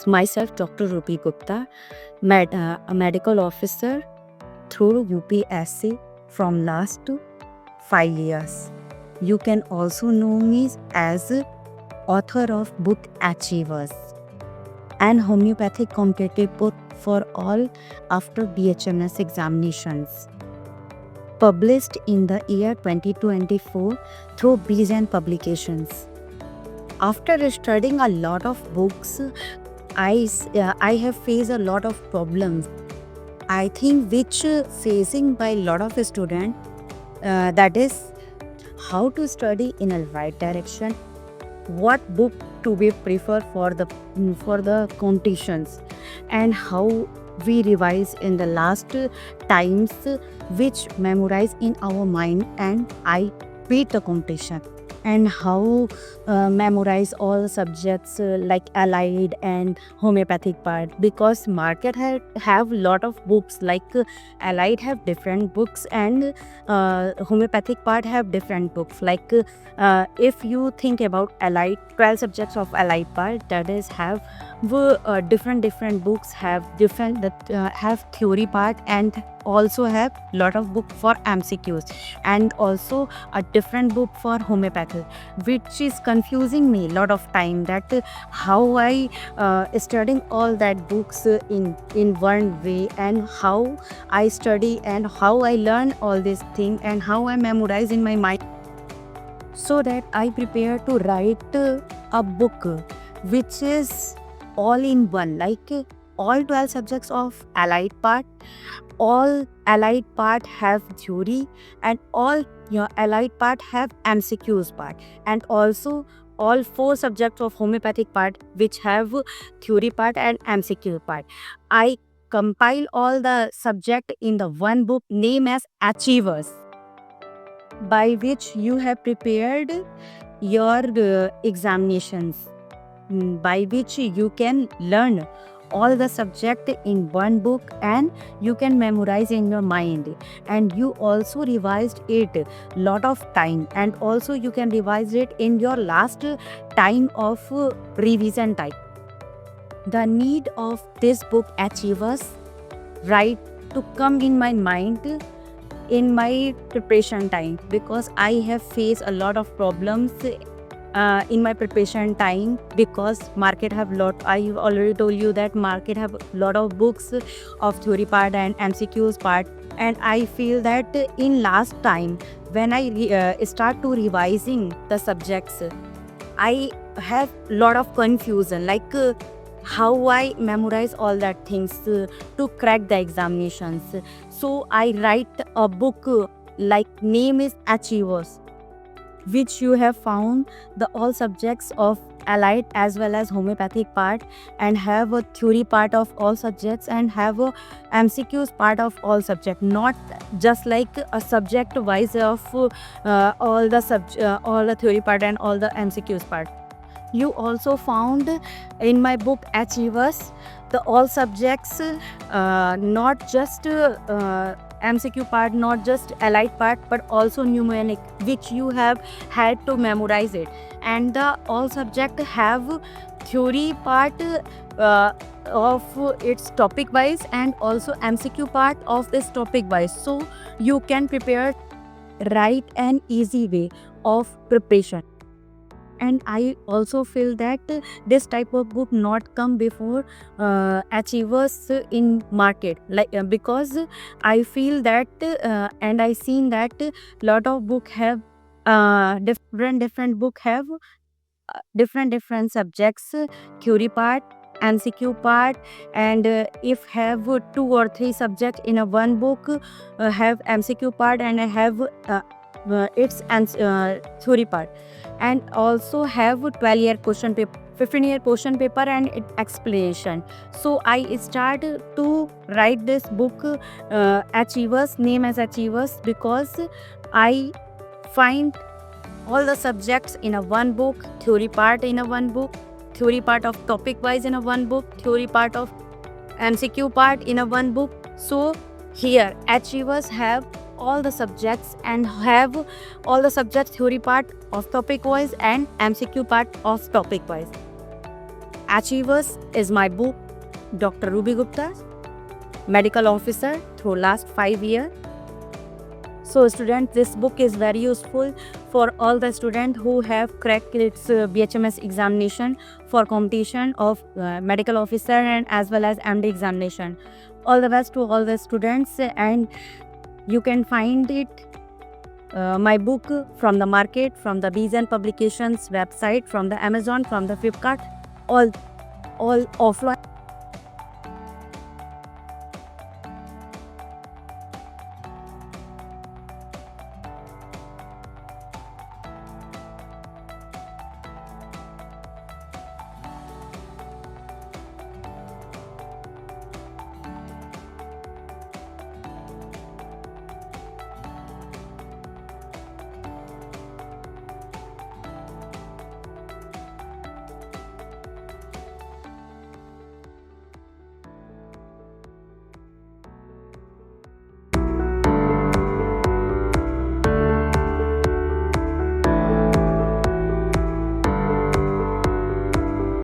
myself, Dr. Ruby Gupta, a medical officer through UPSC from last 5 years. You can also know me as author of book Achievers and homeopathic competitive book for all after BHMS examinations. Published in the year 2024 through Bejan Publications. After studying a lot of books, I have faced a lot of problems. I think which facing by a lot of students, that is how to study in a right direction, what book to be preferred for the competitions, and how we revise in the last times, which memorize in our mind and I beat the competition, and how memorize all subjects like allied and homeopathic part, because market have lot of books like allied have different books and homeopathic part have different books. Like if you think about allied, 12 subjects of allied part, that is have different books, have different have theory part, and also have lot of book for MCQs, and also a different book for homeopathy, which is confusing me a lot of time, that how I studying all that books in one way, and how I study and how I learn all this thing and how I memorize in my mind, so that I prepare to write a book which is all in one, like all 12 subjects of allied part, all allied part have theory, and all your allied part have MCQs part, and also all 4 subjects of homeopathic part which have theory part and MCQ part. I compile all the subject in the one book named as Achievers, by which you have prepared your examinations, by which you can learn all the subject in one book and you can memorize in your mind, and you also revised it lot of time, and also you can revise it in your last time of revision time. The need of this book Achievers right to come in my mind in my preparation time, because I have faced a lot of problems in my preparation time, because market have lot, I already told you that market have lot of books of theory part and MCQs part, and I feel that in last time when I start to revising the subjects, I have lot of confusion, like how I memorize all that things to crack the examinations. So I write a book like name is Achievers, which you have found the all subjects of allied as well as homeopathic part, and have a theory part of all subjects, and have a MCQs part of all subject, not just like a subject wise of all the theory part and all the MCQs part. You also found in my book Achievers the all subjects, not just MCQ part, not just allied part, but also mnemonic, which you have had to memorize it, and the all subject have theory part of its topic wise, and also MCQ part of this topic wise, so you can prepare right and easy way of preparation. And I also feel that this type of book not come before Achievers in market, like because I feel that and I seen that lot of book have different book have different subjects, theory part, MCQ part, and if have 2 or 3 subject in a one book have MCQ part, and have its theory part, and also have 12-year question paper, 15-year question paper, and explanation. So I start to write this book Achievers, name as Achievers, because I find all the subjects in a one book, theory part in a one book, theory part of topic wise in a one book, theory part of MCQ part in a one book. So here Achievers have all the subjects, and have all the subject theory part of topic wise and MCQ part of topic wise. Achievers is my book, Dr. Ruby Gupta, medical officer through last 5 years. So students, this book is very useful for all the students who have cracked its BHMS examination for competition of medical officer and as well as MD examination. All the best to all the students, and you can find it my book from the market, from the Bees and Publications website, from the Amazon, from the Flipkart, all offline.